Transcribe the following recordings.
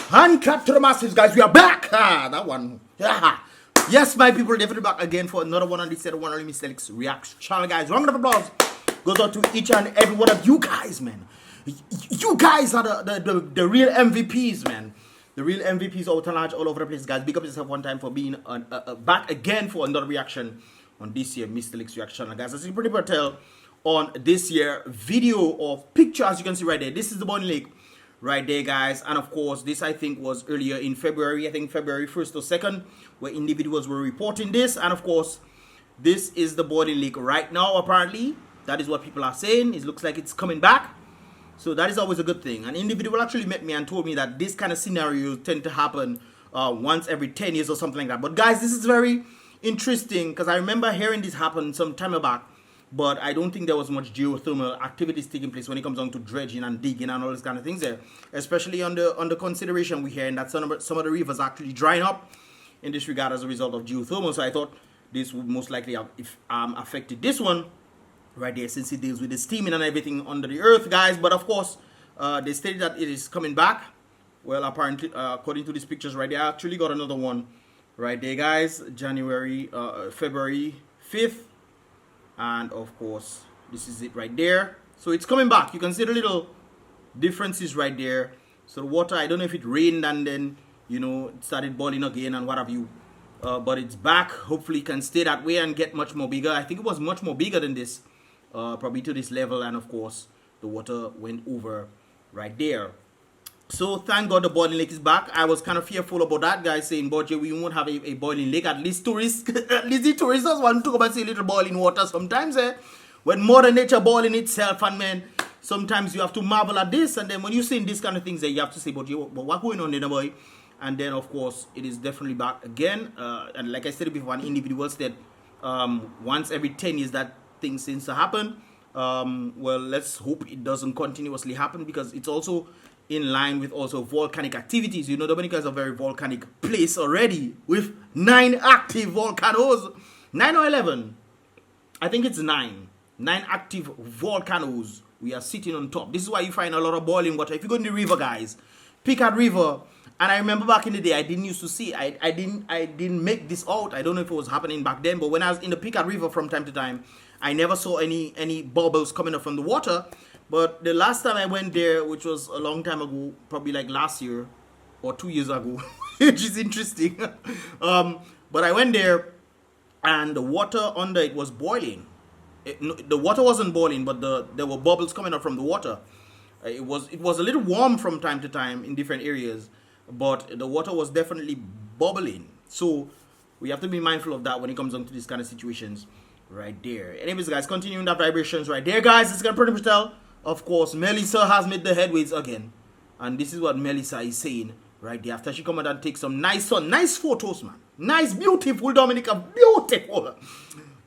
And cut to the masses, guys. We are back. That one. Yes, my people, definitely back again for another one on this set of one only Mystelics Reacts channel, guys. Round of applause goes out to each and every one of you guys, man. You guys are the real MVPs, man. The real MVPs out and large all over the place, guys. Big up yourself one time for being back again for another reaction on this year Mystelics Reaction channel, guys. As you pretty much tell on this year video of picture, as you can see right there, this is the Bonny Lake right there, guys. And of course, this I think was earlier in February, I think February 1st or 2nd, where individuals were reporting this. And of course, this is the Bonny Lake right now, apparently. That is what people are saying. It looks like it's coming back. So that is always a good thing. An individual actually met me and told me that this kind of scenarios tend to happen once every 10 years or something like that. But guys, this is very interesting because I remember hearing this happen some time back. But I don't think there was much geothermal activities taking place when it comes down to dredging and digging and all these kind of things there. Especially under consideration we're hearing that some of the rivers are actually drying up in this regard as a result of geothermal. So I thought this would most likely have affected this one right there, since it deals with the steaming and everything under the earth, guys. But of course, they stated that it is coming back. Well, apparently, according to these pictures right there, I actually got another one right there, guys. February 5th. And of course, this is it right there. So it's coming back. You can see the little differences right there. So the water, I don't know if it rained and then, you know, it started boiling again and what have you. But it's back. Hopefully it can stay that way and get much more bigger. I think it was much more bigger than this. Probably to this level. And of course, the water went over right there. So thank God the boiling lake is back. I was kind of fearful about that, guys, saying, but we won't have a boiling lake. At least tourists, at least the tourists want to come and see a little boiling water sometimes. When Mother Nature boiling itself, and man, sometimes you have to marvel at this. And then when you see this kind of things, you have to say, but what's going on there, boy? And then of course, it is definitely back again. And like I said before, an individual said once every 10 years that thing seems to happen. Well, let's hope it doesn't continuously happen, because it's also in line with also volcanic activities. You know, Dominica is a very volcanic place already, with 9 active volcanoes. 9 or 11? I think it's 9. 9 active volcanoes we are sitting on top. This is why you find a lot of boiling water. If you go in the river, guys, Picard River, and I remember back in the day, I didn't used to see, I didn't make this out. I don't know if it was happening back then, but when I was in the Picard River from time to time, I never saw any bubbles coming up from the water. But the last time I went there, which was a long time ago, probably like last year or 2 years ago, which is interesting. But I went there and the water under it was boiling. The water wasn't boiling, but there were bubbles coming up from the water. It was a little warm from time to time in different areas, but the water was definitely bubbling. So we have to be mindful of that when it comes down to these kind of situations right there. Anyways, guys, continuing that vibrations right there, guys, it's gonna pretty much tell. Of course, Melissa has made the headways again. And this is what Melissa is saying right there. After she come out and take some nice photos, man. Nice, beautiful Dominica, beautiful.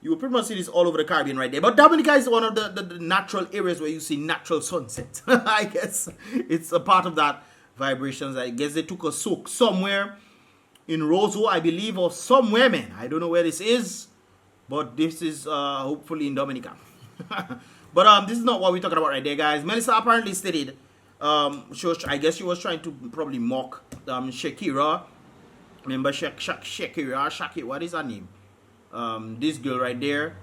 You will pretty much see this all over the Caribbean right there. But Dominica is one of the natural areas where you see natural sunsets. I guess it's a part of that vibrations. I guess they took a soak somewhere in Roseau, I believe, or somewhere, man. I don't know where this is. But this is hopefully in Dominica. But this is not what we're talking about right there, guys. Melissa apparently stated, I guess she was trying to probably mock Shakira. Remember Shakira, what is her name? This girl right there,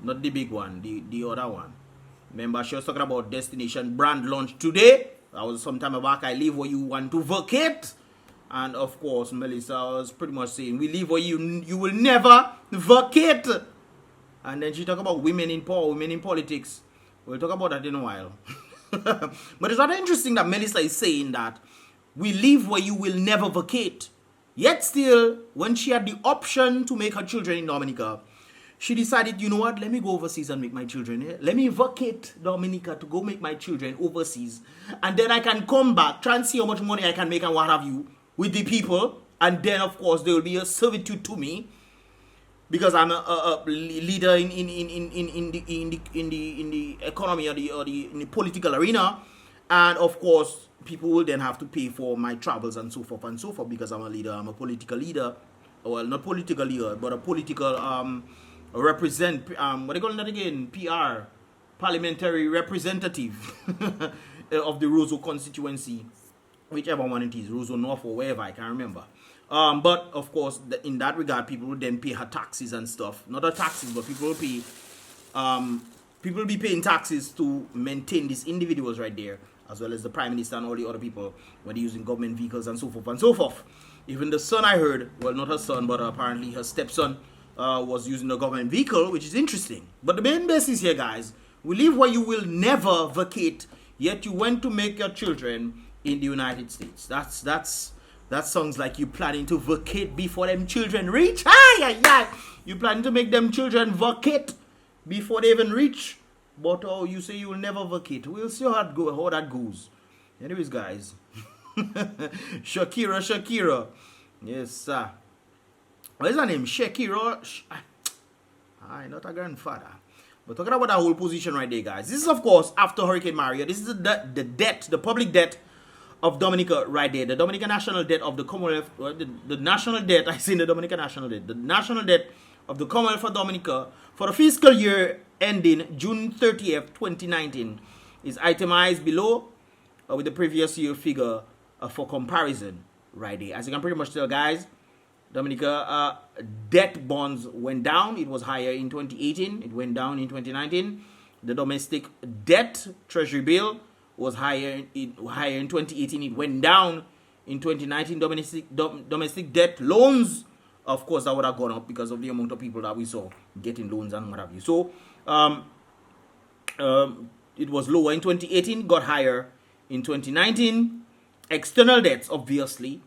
not the big one, the other one. Remember, she was talking about destination brand launch today. That was some time back. I live where you want to vacate. And of course, Melissa was pretty much saying, we live where you will never vacate. And then she talked about women in power, women in politics. We'll talk about that in a while. But it's rather interesting that Melissa is saying that we live where you will never vacate. Yet still, when she had the option to make her children in Dominica, she decided, you know what, let me go overseas and make my children here. Let me vacate Dominica to go make my children overseas. And then I can come back, try and see how much money I can make and what have you with the people. And then, of course, there will be a servitude to me, because I'm a leader in the economy or in the political arena. And of course, people will then have to pay for my travels and so forth, because I'm a leader. I'm a political leader. Well, not political leader, but a political what do you call that again? PR, parliamentary representative of the Roseau constituency whichever one it is, Roseau North or wherever, I can't remember. But of course, in that regard, people will then pay her taxes and stuff. Not her taxes, but people will pay. People will be paying taxes to maintain these individuals right there, as well as the Prime Minister and all the other people when they're using government vehicles and so forth and so forth. Even the son, I heard, well, not her son, but apparently her stepson was using a government vehicle, which is interesting. But the main basis here, guys, we live where you will never vacate, yet you went to make your children in the United States. That sounds like you planning to vacate before them children reach. You planning to make them children vacate before they even reach. But you say you will never vacate. We'll see how that goes. Anyways, guys. Shakira. Yes, sir. What is her name? Shakira. Not a grandfather. But talking about that whole position right there, guys. This is, of course, after Hurricane Maria. This is the debt, the public debt of Dominica right there. The Dominica national debt of the Commonwealth. The national debt, I say the Dominica national debt. The national debt of the Commonwealth of Dominica for the fiscal year ending June 30th, 2019 is itemized below with the previous year figure for comparison right there. As you can pretty much tell, guys, Dominica debt bonds went down. It was higher in 2018. It went down in 2019. The domestic debt treasury bill was higher in 2018. It went down in 2019. Domestic debt loans, of course, that would have gone up because of the amount of people that we saw getting loans and what have you. So it was lower in 2018, got higher in 2019. External debts, obviously,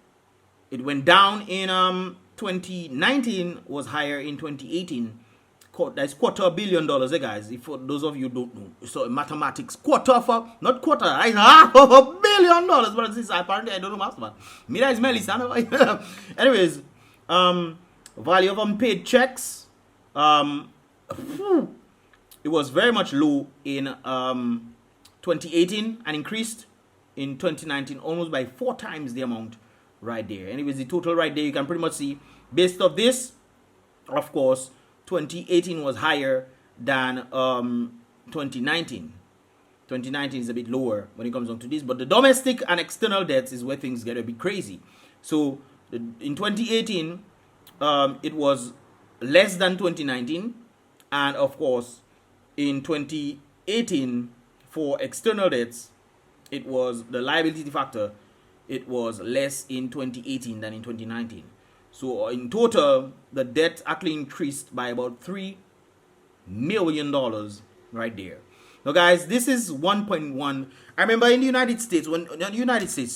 it went down in 2019, was higher in 2018. That's $250 million, guys. If for those of you don't know, so mathematics, not quarter, it's $500 million. But this apparently I don't know math, man. Me that is Melissa. Anyways, value of unpaid checks, it was very much low in 2018 and increased in 2019 almost by 4 times the amount right there. Anyways, the total right there, you can pretty much see based off this, of course, 2018 was higher than 2019. 2019 is a bit lower when it comes on to this, but the domestic and external debts is where things get a bit crazy. So in 2018, it was less than 2019, and of course, in 2018 for external debts, it was the liability factor. It was less in 2018 than in 2019. So in total, the debt actually increased by about $3 million right there. Now, guys, this is 1.1. I remember in the United States,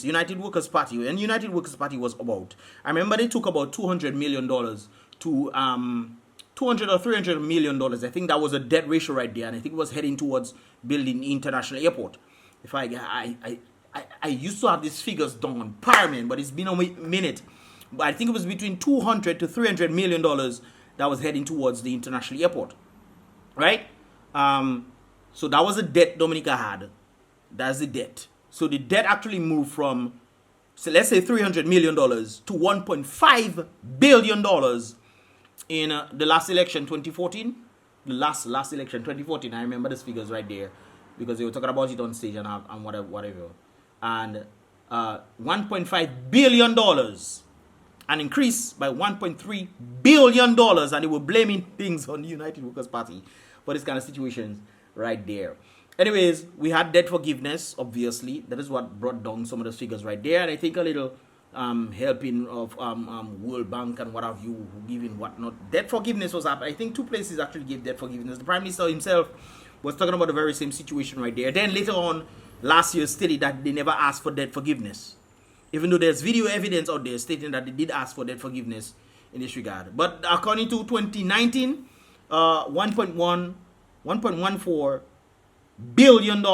United Workers Party, when United Workers Party was about, I remember they took about $200 million to 200 or $300 million. I think that was a debt ratio right there, and I think it was heading towards building the international airport. If I used to have these figures down on Parliament, but it's been a minute. But I think it was between 200 to $300 million that was heading towards the international airport, right? So that was the debt Dominica had. That's the debt. So the debt actually moved from, so let's say $300 million to $1.5 billion in the last election, 2014. The last election, 2014. I remember these figures right there because they were talking about it on stage and whatever. And $1.5 billion. An increase by $1.3 billion, and they were blaming things on the United Workers Party for this kind of situations right there. Anyways, we had debt forgiveness, obviously. That is what brought down some of those figures right there. And I think a little helping of World Bank and what have you, giving whatnot. Debt forgiveness was happening. I think 2 places actually gave debt forgiveness. The Prime Minister himself was talking about the very same situation right there. Then later on, last year stated that they never asked for debt forgiveness. Even though there's video evidence out there stating that they did ask for debt forgiveness in this regard. But according to 2019, $1.14 billion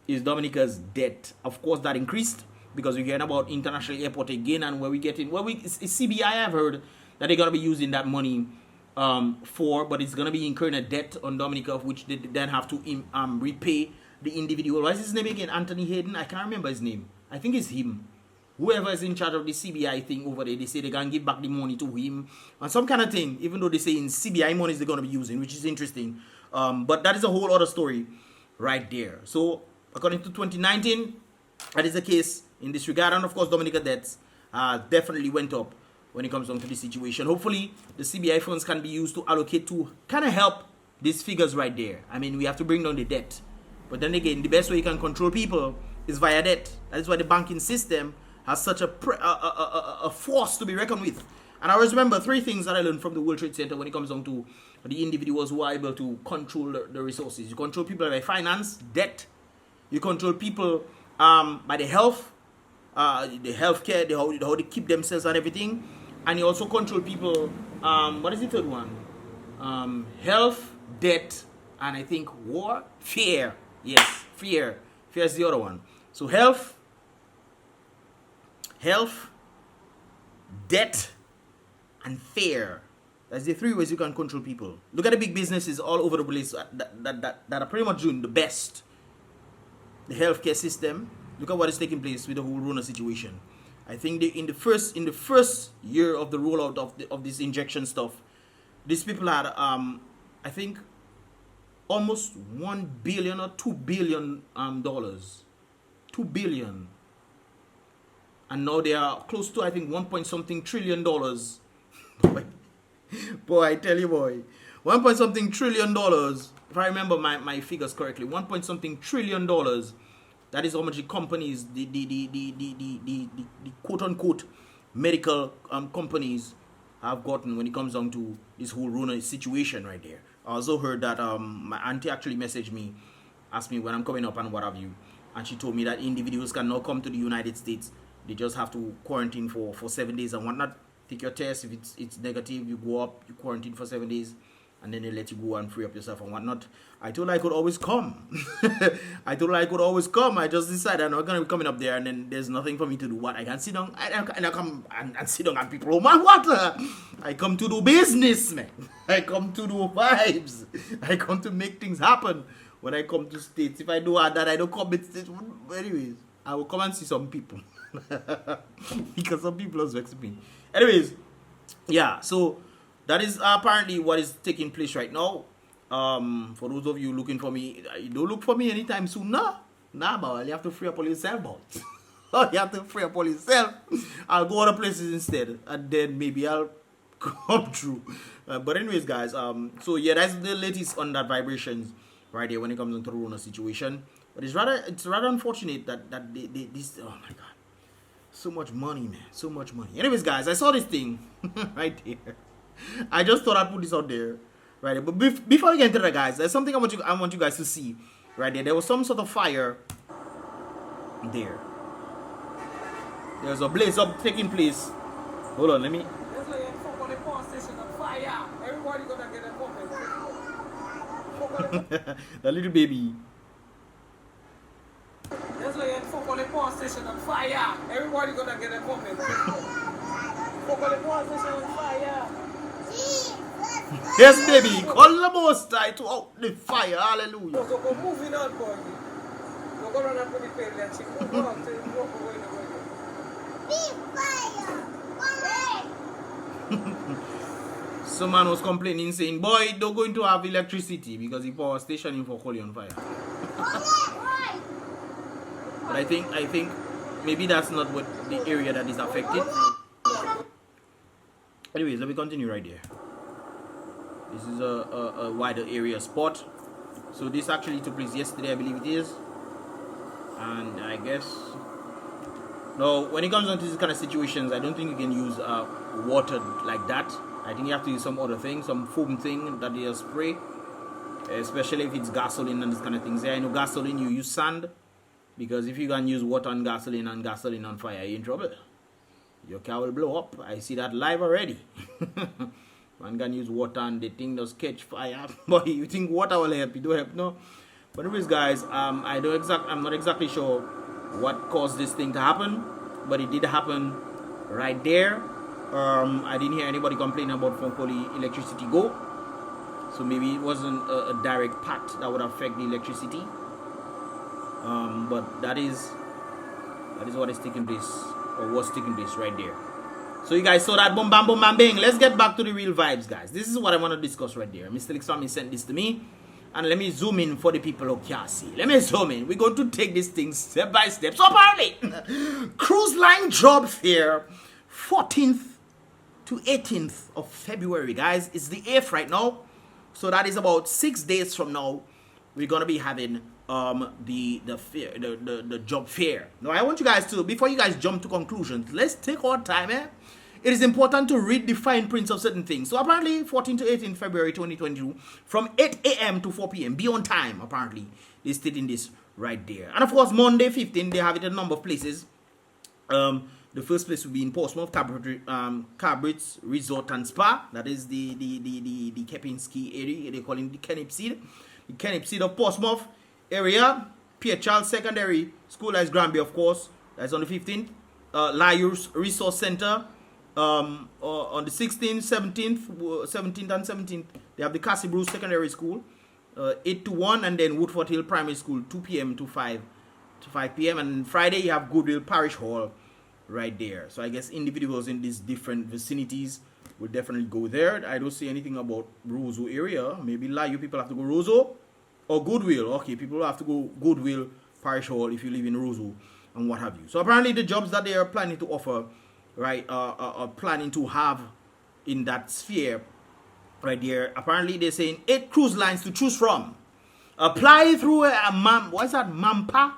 is Dominica's debt. Of course, that increased because we're hearing about international airport again, and where we get in, it's CBI, I've heard that they're going to be using that money but it's going to be incurring a debt on Dominica, of which they then have to repay the individual. What is his name again? Anthony Hayden? I can't remember his name. I think it's him. Whoever is in charge of the CBI thing over there, they say they're going to give back the money to him and some kind of thing, even though they say in CBI money they're going to be using, which is interesting. But that is a whole other story right there. So according to 2019, that is the case in this regard. And of course, Dominica debts definitely went up when it comes down to this situation. Hopefully, the CBI funds can be used to allocate to kind of help these figures right there. I mean, we have to bring down the debt. But then again, the best way you can control people is via debt. That is why the banking system has such a force to be reckoned with. And I always remember 3 things that I learned from the World Trade Center when it comes down to the individuals who are able to control the resources. You control people by finance, debt. You control people by the health, the healthcare, how they keep themselves and everything. And you also control people, what is the third one? Health, debt, and I think war, fear. Yes, fear. Fear is the other one. So health, debt, and fear. That's the 3 ways you can control people. Look at the big businesses all over the place that are pretty much doing the best. The healthcare system. Look at what is taking place with the whole Rona situation. I think in the first year of the rollout of this injection stuff, these people had I think almost $1 billion or $2 billion dollars. $2 billion. And now they are close to, I think, 1-point-something trillion dollars. Boy, I tell you, boy. 1-point-something trillion dollars. If I remember my figures correctly, 1-point-something trillion dollars. That is how much the companies, the quote-unquote medical companies have gotten when it comes down to this whole Rona situation right there. I also heard that my auntie actually messaged me, asked me when I'm coming up and what have you. And she told me that individuals can now come to the United States. They just have to quarantine for 7 days and whatnot. Take your test. If it's negative, you go up, you quarantine for 7 days, and then they let you go and free up yourself and whatnot. I told her I could always come. I told her I could always come. I just decided I'm not going to be coming up there, and then there's nothing for me to do. What? I can sit down, and I come and sit down and people, oh man, what? I come to do business, man. I come to do vibes. I come to make things happen. When I come to States, if I do that, I don't come to States. Anyways, I will come and see some people. Because some people are vexing me. Anyways, yeah, so that is apparently what is taking place right now. For those of you looking for me, you don't look for me anytime soon. Nah, boy, you have to free up all yourself, boy. You have to free up all yourself. I'll go other places instead, and then maybe I'll come through. But anyways, guys, so yeah, that's the latest on that vibrations right there when it comes into the Rona situation. But it's rather unfortunate that this, oh my God. So much money, man. So much money. Anyways, guys, I saw this thing right there. I just thought I'd put this out there. Right there. But before we get into that, guys, there's something I want you guys to see. Right there. There was some sort of fire there. There's a blaze up taking place. Hold on, let me. Everybody gonna get a The little baby. That's why you fuck on the power station on fire. Everybody gonna get a comment. Fuck on the power station on fire. Yes, baby. Call the Most High to out the fire. Hallelujah. So go moving on, boy. Go go run and put the pen and check. Go on, take walk away the way. Big fire. Some man was complaining, saying, "Boy, don't going to have electricity because the power station in for Holy on fire." But I think maybe that's not what the area that is affected. Anyways, let me continue right there. This is a wider area spot. So this actually took place yesterday, I believe it is. And I guess no, when it comes down to these kind of situations, I don't think you can use water like that. I think you have to use some other thing, some foam thing that they spray. Especially if it's gasoline and this kind of things. Yeah, I know gasoline, you use sand. Because if you can use water and gasoline on fire, you're in trouble. Your car will blow up. I see that live already. One can use water and the thing does catch fire. But you think water will help? It don't help, no. But anyways, guys, I'm not exactly sure what caused this thing to happen, but it did happen right there. I didn't hear anybody complain about Fonkoli electricity go. So maybe it wasn't a direct path that would affect the electricity. But that is what is taking place, or was taking place right there. So you guys saw that boom bam boom bam bang. Let's get back to the real vibes, guys. This is what I want to discuss right there. Mystelics family sent this to me. And let me zoom in for the people who can't see. Let me zoom in. We're going to take this thing step by step. So apparently, cruise line job fair, 14th to 18th of February, guys. It's the 8th right now. So that is about 6 days from now. We're gonna be having the job fair. Now I want you guys to, before you guys jump to conclusions, let's take our time. It is important to read the fine prints of certain things. So apparently 14 to 18 February 2022 from 8 a.m. to 4 p.m. Be on time, apparently. They're stating this right there. And of course Monday 15, they have it in a number of places. The first place will be in Portsmouth, Cabrit's Resort and Spa. That is the Kepinski area. They call it the Kenipseed. The Kenipseed of Portsmouth area. Pierre Charles Secondary School, that is Granby, of course. That's on the 15th. Lyons Resource Center. On the 16th, 17th and 17th, they have the Cassie Bruce Secondary School, 8 to 1, and then Woodford Hill Primary School, 2 p.m. to 5 p.m. And Friday, you have Goodwill Parish Hall right there. So I guess individuals in these different vicinities will definitely go there. I don't see anything about Roseau area. Maybe you people have to go Roseau or Goodwill. Okay, people have to go Goodwill Parish Hall if you live in Roseau and what have you. So apparently the jobs that they are planning to offer, right, are planning to have in that sphere right there. Apparently they're saying 8 cruise lines to choose from. Apply through what's that? MAMPA?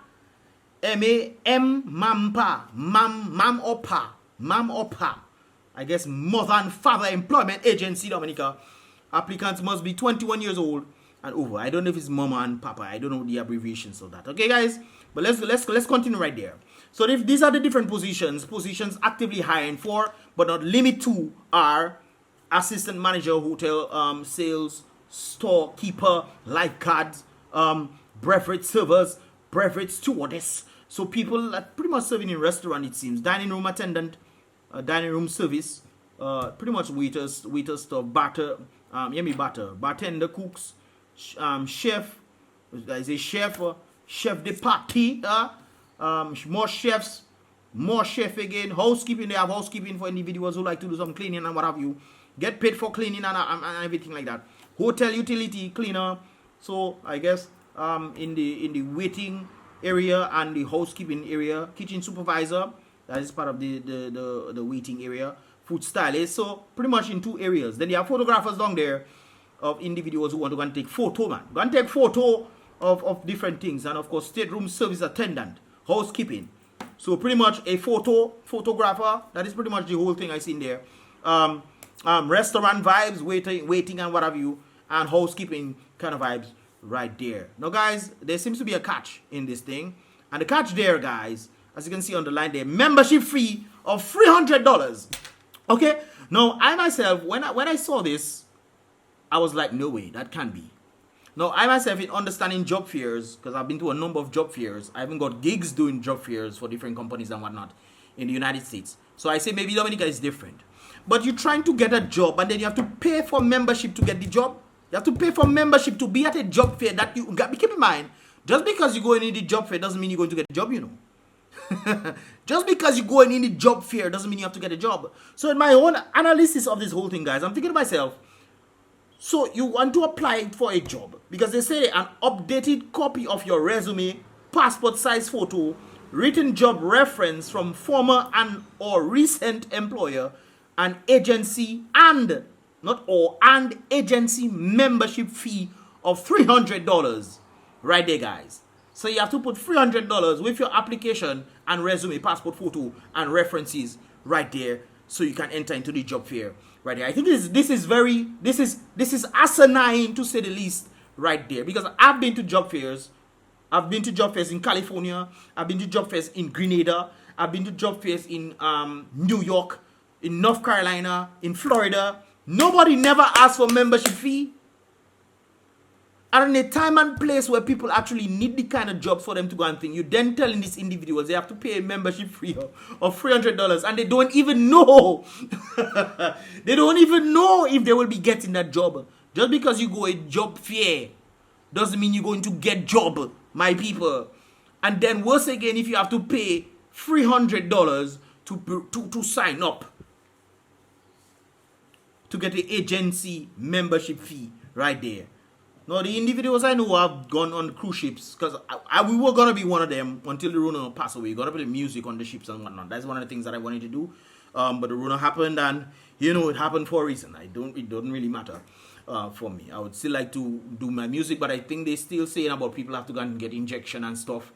MAMPA. MAMOPA. I guess Mother and Father Employment Agency, Dominica. Applicants must be 21 years old and over. I don't know if it's Mama and Papa. I don't know the abbreviations of that. Okay, guys? But let's continue right there. So if these are the different positions actively hiring for, but not limit to, are assistant manager, hotel, sales, storekeeper, lifeguards, beverage servers, beverage stewardess. So people that pretty much serving in restaurant, it seems. Dining room attendant, dining room service, pretty much waiters, stuff, bartender, cooks, chef, is a chef, chef de partie, more chefs, more chef again, housekeeping. They have housekeeping for individuals who like to do some cleaning and what have you. Get paid for cleaning and everything like that. Hotel utility cleaner. So I guess in the waiting area and the housekeeping area, kitchen supervisor, that is part of the waiting area. Food stylist. So pretty much in 2 areas. Then you have photographers down there of individuals who want to go and take photo, man. Go and take photo of different things. And of course stateroom service attendant, housekeeping. So pretty much a photographer. That is pretty much the whole thing I see in there. Restaurant vibes, waiting and what have you, and housekeeping kind of vibes right there. Now guys, there seems to be a catch in this thing, and the catch there, guys, as you can see on the line there, membership fee of $300. Okay, now I myself, when I saw this, I was like, no way, that can't be. Now I myself, in understanding job fairs, because I've been to a number of job fairs, I even got gigs doing job fairs for different companies and whatnot in the United States. So I say maybe Dominica is different. But you're trying to get a job and then you have to pay for membership to get the job. You have to pay for membership to be at a job fair that you got. Keep in mind, just because you're going in the job fair doesn't mean you're going to get a job, you know. Just because you're going in the job fair doesn't mean you have to get a job. So in my own analysis of this whole thing, guys, I'm thinking to myself, so you want to apply for a job because they say an updated copy of your resume, passport size photo, written job reference from former and or recent employer, an agency and agency membership fee of $300 right there, guys. So you have to put $300 with your application and resume, passport photo and references right there so you can enter into the job fair right there. I think this is asinine to say the least right there, because I've been to job fairs. I've been to job fairs in California. I've been to job fairs in Grenada. I've been to job fairs in New York, in North Carolina, in Florida. Nobody never asked for membership fee. And in a time and place where people actually need the kind of jobs for them to go and think, you're then telling these individuals they have to pay a membership fee of $300 and they don't even know. They don't even know if they will be getting that job. Just because you go a job fair doesn't mean you're going to get job, my people. And then worse again, if you have to pay $300 to sign up to get the agency membership fee right there. No, the individuals I know have gone on cruise ships because we were gonna be one of them until the Rona passed away. Gonna play music on the ships and whatnot. That's one of the things that I wanted to do. But the Rona happened, and it happened for a reason. It doesn't really matter for me. I would still like to do my music, but I think they still saying about people have to go and get injection and stuff.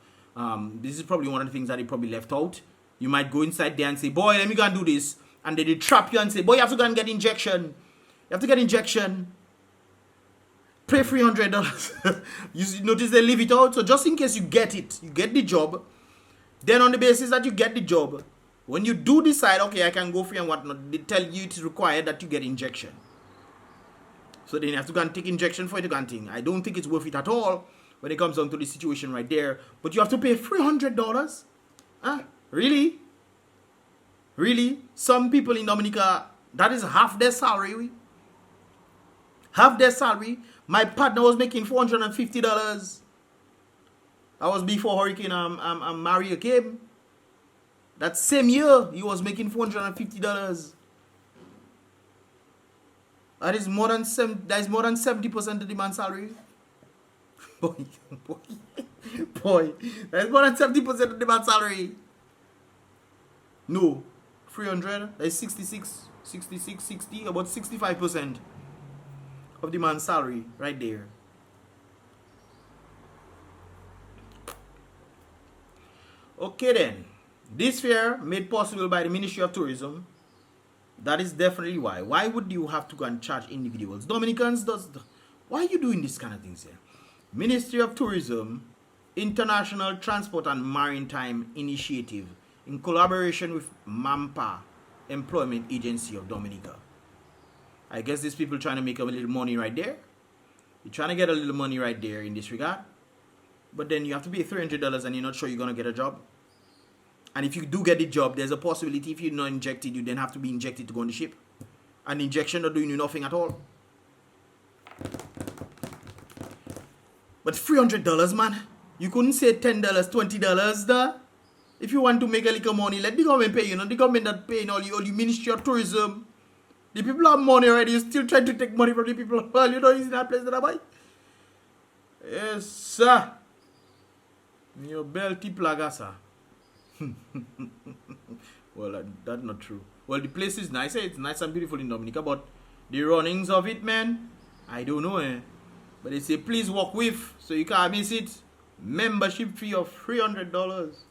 This is probably one of the things that they probably left out. You might go inside there and say, "Boy, let me go and do this," and they trap you and say, "Boy, you have to go and get injection. You have to get injection. Pay $300. You notice they leave it out. So just in case you get it, you get the job. Then on the basis that you get the job, when you do decide, okay, I can go free and whatnot, they tell you it's required that you get injection. So then you have to go and take injection for it to go and think. I don't think it's worth it at all when it comes down to the situation right there. But you have to pay $300? Huh? Really? Really? Some people in Dominica, that is half their salary. Half their salary. My partner was making $450. That was before Hurricane Maria came. That same year, he was making $450. That is more than 70% of the man's salary. Boy, that is more than 70% of the man's salary. No, 300. That is 66, 60, about 65%. Of the man's salary right there. Okay then. This fair made possible by the Ministry of Tourism. That is definitely why. Why would you have to go and charge individuals? Dominicans why are you doing this kind of things here? Ministry of Tourism, International Transport and Maritime Initiative in collaboration with MAMPA, Employment Agency of Dominica. I guess these people trying to make a little money right there. You're trying to get a little money right there in this regard. But then you have to pay $300 and you're not sure you're going to get a job. And if you do get the job, there's a possibility if you're not injected, you then have to be injected to go on the ship. And injection not doing you nothing at all. But $300, man. You couldn't say $10, $20 there. If you want to make a little money, let the government pay you. Not the government that paying all you Ministry of Tourism. The people have money already. You still trying to take money from the people. Well, he's in that place that I buy. Yes, sir. Your belty plagasa. Well, that's not true. Well, the place is nice. It's nice and beautiful in Dominica, but the runnings of it, man, I don't know. But they say, please walk with, so you can't miss it. Membership fee of $300.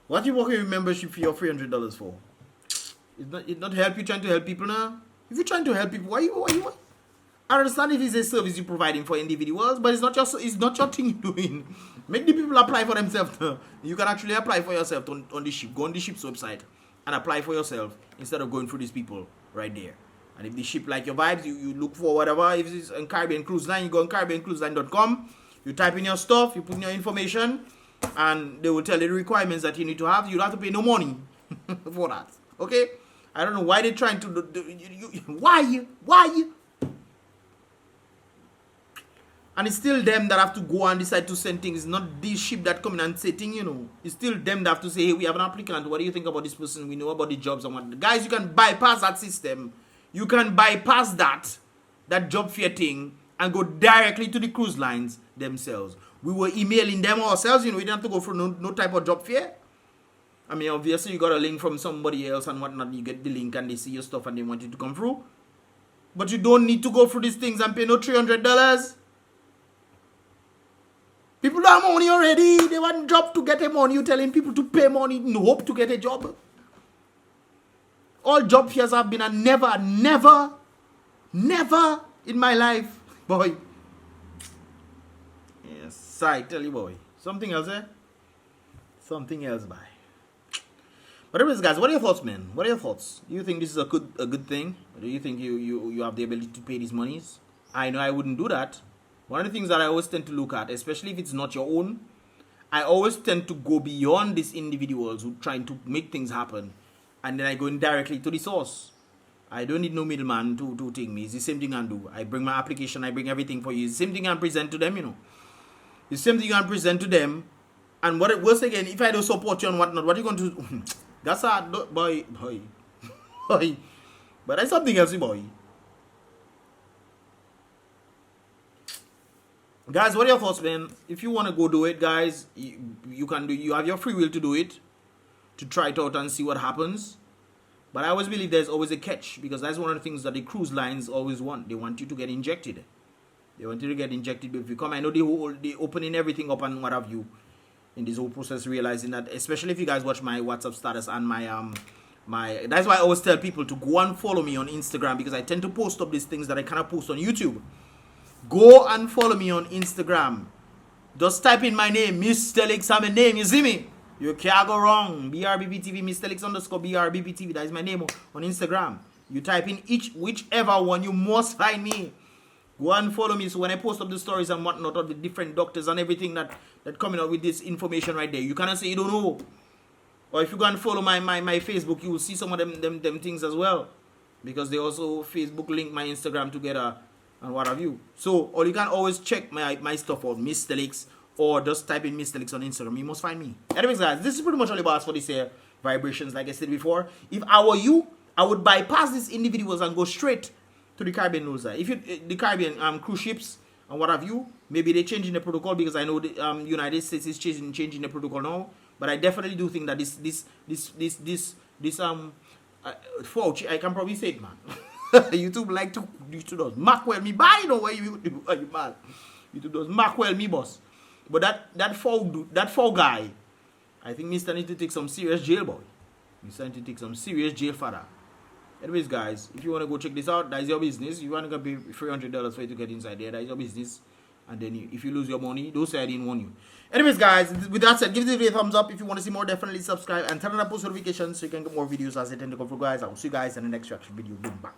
What you walking with membership fee of $300 for? It not help you trying to help people now? If you're trying to help people, why you? I understand if it's a service you're providing for individuals, but it's not your thing you're doing. Make the people apply for themselves. You can actually apply for yourself on the ship. Go on the ship's website and apply for yourself instead of going through these people right there. And if the ship like your vibes, you look for whatever. If it's on Caribbean Cruise Line, you go on CaribbeanCruiseLine.com. You type in your stuff, you put in your information, and they will tell you the requirements that you need to have. You don't have to pay no money for that. Okay? I don't know why they're trying to why? And it's still them that have to go and decide to send things. It's not this ship that come in and say things, It's still them that have to say, hey, we have an applicant. What do you think about this person? We know about the jobs and what. Guys, you can bypass that system. You can bypass that job fair thing and go directly to the cruise lines themselves. We were emailing them ourselves, we didn't have to go through no type of job fair. I mean, obviously, you got a link from somebody else and whatnot. You get the link and they see your stuff and they want you to come through. But you don't need to go through these things and pay no $300. People have money already. They want a job to get a money. You're telling people to pay money in hope to get a job. All job fairs have been a never in my life. Boy. Yes, I tell you, boy. Something else, Something else, bye. But anyways, guys, what are your thoughts, man? What are your thoughts? Do you think this is a good thing? Or do you think you have the ability to pay these monies? I know I wouldn't do that. One of the things that I always tend to look at, especially if it's not your own, I always tend to go beyond these individuals who are trying to make things happen. And then I go in directly to the source. I don't need no middleman to take me. It's the same thing I do. I bring my application, I bring everything for you. It's the same thing I present to them, It's the same thing I present to them. And once again, if I don't support you and whatnot, what are you going to do? That's hard, boy. But that's something else, boy. Guys, what are your thoughts, man? If you want to go do it, guys, you can do. You have your free will to do it, to try it out and see what happens. But I always believe there's always a catch, because that's one of the things that the cruise lines always want. They want you to get injected. They want you to get injected if you come. I know they opening everything up and what have you in this whole process, realizing that, especially if you guys watch my WhatsApp status and my that's why I always tell people to go and follow me on Instagram, because I tend to post up these things that I cannot post on YouTube. Go and follow me on Instagram. Just type in my name, Mystelics, I'm a name, you see me? You can't go wrong. BrBpTV, Mystelics _ BrBpTV. That is my name on Instagram. You type in whichever one, you must find me. Go and follow me. So when I post up the stories and whatnot of the different doctors and everything that coming out with this information right there, you cannot say you don't know. Or if you go and follow my Facebook, you will see some of them things as well. Because they also Facebook link my Instagram together and what have you. So, or you can always check my stuff on Mystelics, or just type in Mystelics on Instagram. You must find me. Anyways, guys, this is pretty much all about us for this here vibrations. Like I said before, if I were you, I would bypass these individuals and go straight to the Caribbean news. If you the Caribbean cruise ships and what have you, maybe they're changing the protocol, because I know the United States is changing the protocol now. But I definitely do think that this Fauci, I can probably say it, man. YouTube like to does Macwell me buy, you know, where you man. YouTube does Macwell me, boss. But that foul guy, I think Mr. need to take some serious jail, boy. Mr. need to take some serious jail for that. Anyways, guys, if you want to go check this out, that is your business. You want to pay $300 for you to get inside there, that is your business. And then if you lose your money, don't say I didn't warn you. Anyways, guys, with that said, give this video a thumbs up. If you want to see more, definitely subscribe and turn on the post notifications so you can get more videos as they tend to come through, guys. I will see you guys in the next reaction video. Boom, bye.